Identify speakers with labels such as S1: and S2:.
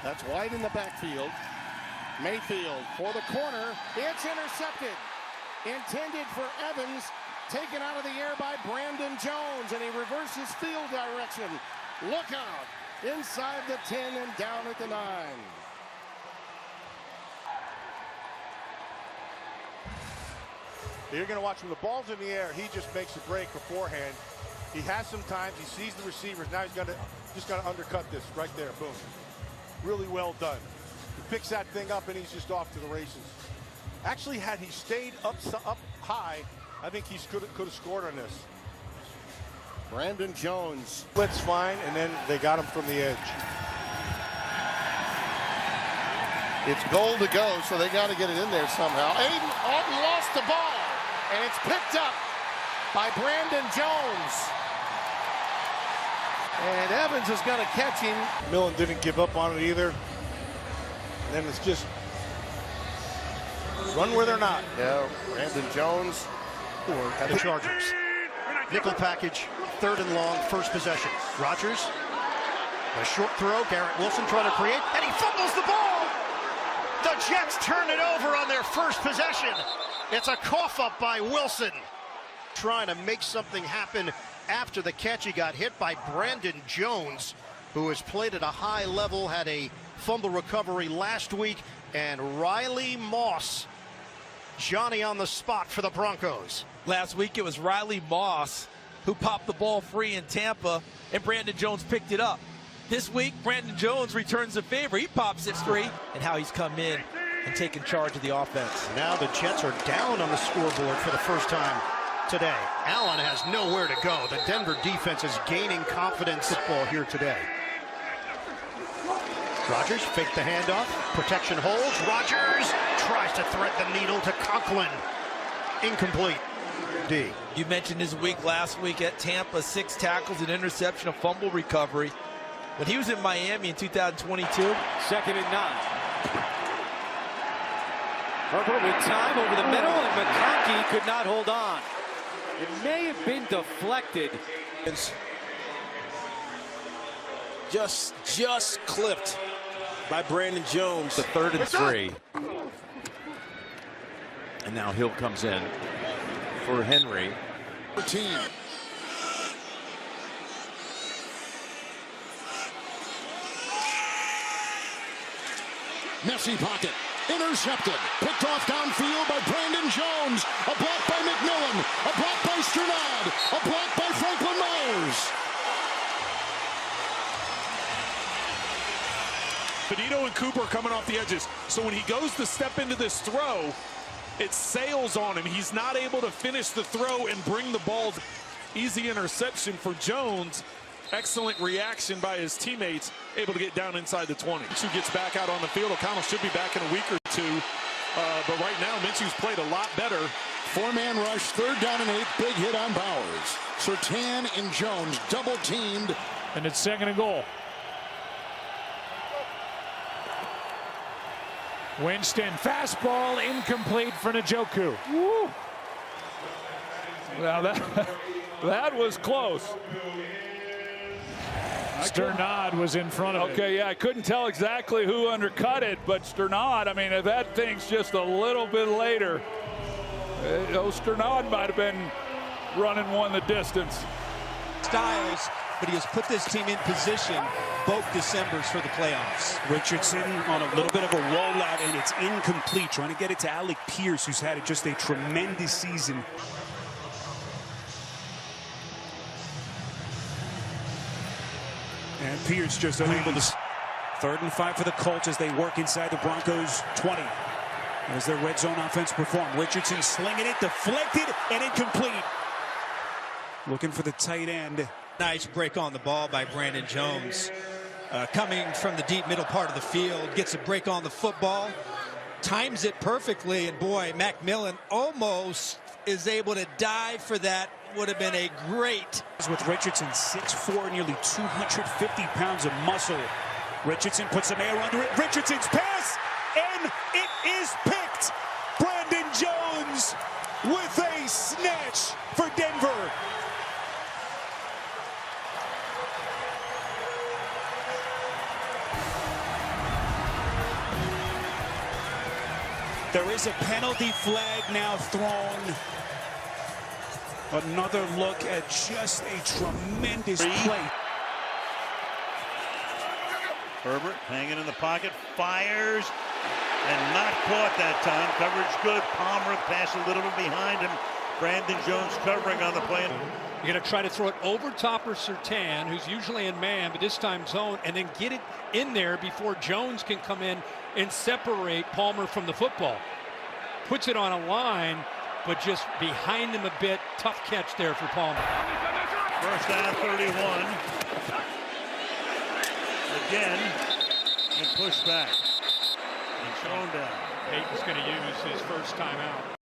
S1: That's wide in the backfield. Mayfield for the corner. It's intercepted. Intended for Evans. Taken out of the air by Brandon Jones, and he reverses field direction. Look out. Inside the 10 and down at the 9.
S2: You're going to watch when the ball's in the air, he just makes a break beforehand. He has some time. He sees the receivers. Now he's just got to undercut this right there. Boom. Really well done. He picks that thing up, and he's just off to the races. Actually, had he stayed up high, I think he could have scored on this.
S1: Brandon Jones.
S2: Blitz fine, and then they got him from the edge.
S1: It's goal to go, so they got to get it in there somehow. Aiden Alton lost the ball, and it's picked up by Brandon Jones. And Evans is going to catch him.
S2: Millen didn't give up on it either. And then it's just run where they're not.
S1: Yeah, Brandon Jones.
S3: At the Chargers. Nickel package, 3rd and long, first possession. Rodgers, a short throw. Garrett Wilson trying to create, and he fumbles the ball. The Jets turn it over on their first possession. It's a cough up by Wilson. Trying to make something happen after the catch. He got hit by Brandon Jones, who has played at a high level, had a fumble recovery last week, and Riley Moss, Johnny on the spot for the Broncos.
S4: Last week it was Riley Moss who popped the ball free in Tampa, and Brandon Jones picked it up. This week, Brandon Jones returns the favor. He pops it free, and how he's come in and taken charge of the offense.
S3: Now the Jets are down on the scoreboard for the first time today. Allen has nowhere to go. The Denver defense is gaining confidence. Football here today. Rodgers faked the handoff. Protection holds. Rodgers tries to thread the needle to Conklin. Incomplete. D.
S4: You mentioned his week last week at Tampa, 6 tackles, an interception, a fumble recovery. When he was in Miami in 2022.
S5: 2nd and 9. Herbert with time over the middle, and McConkey could not hold on. It may have been deflected.
S6: Just clipped by Brandon Jones.
S7: The 3rd and 3. And now Hill comes in for Henry.
S1: Team. Messy pocket. Intercepted. Picked off downfield by Brandon Jones. A block by McMillan. A block by Sternad. A block by Franklin Myers.
S8: Benito and Cooper coming off the edges. So when he goes to step into this throw, it sails on him. He's not able to finish the throw and bring the ball. Easy interception for Jones. Excellent reaction by his teammates, able to get down inside the 20. Minshew gets back out on the field. O'Connell should be back in a week or two. But right now, Minshew's played a lot better.
S1: 4-man rush, 3rd down and 8. Big hit on Bowers. Surtain and Jones double teamed.
S9: And it's 2nd and goal. Winston, fastball, incomplete for Njoku. Woo. Now that was close. Sternad was in front of it. Okay, yeah, I couldn't tell exactly who undercut it, but Sternad, I mean, if that thing's just a little bit later, Sternad might have been running one the distance.
S10: Styles, but he has put this team in position both Decembers for the playoffs.
S11: Richardson on a little bit of a rollout, and it's incomplete. Trying to get it to Alec Pierce, who's had just a tremendous season. And Pierce just unable to. 3rd and 5 for the Colts as they work inside the Broncos 20. As their red zone offense perform. Richardson slinging it, deflected, and incomplete. Looking for the tight end.
S10: Nice break on the ball by Brandon Jones. Coming from the deep middle part of the field, gets a break on the football, times it perfectly, and boy, McMillan almost is able to dive for that. Would have been a great.
S11: With Richardson, 6'4", nearly 250 pounds of muscle. Richardson puts some air under it. Richardson's pass, and it is picked. Brandon Jones with a snatch for Denver. There is a penalty flag now thrown. Another look at just a tremendous play.
S12: Herbert hanging in the pocket, fires, and not caught that time. Coverage good. Palmer passed a little bit behind him. Brandon Jones covering on the play.
S5: You're going to try to throw it over top of Surtain, who's usually in man, but this time zone, and then get it in there before Jones can come in and separate Palmer from the football. Puts it on a line, but just behind him a bit. Tough catch there for Palmer.
S12: First down, 31. Again, and pushed back. And thrown down.
S5: Peyton's going to use his first timeout.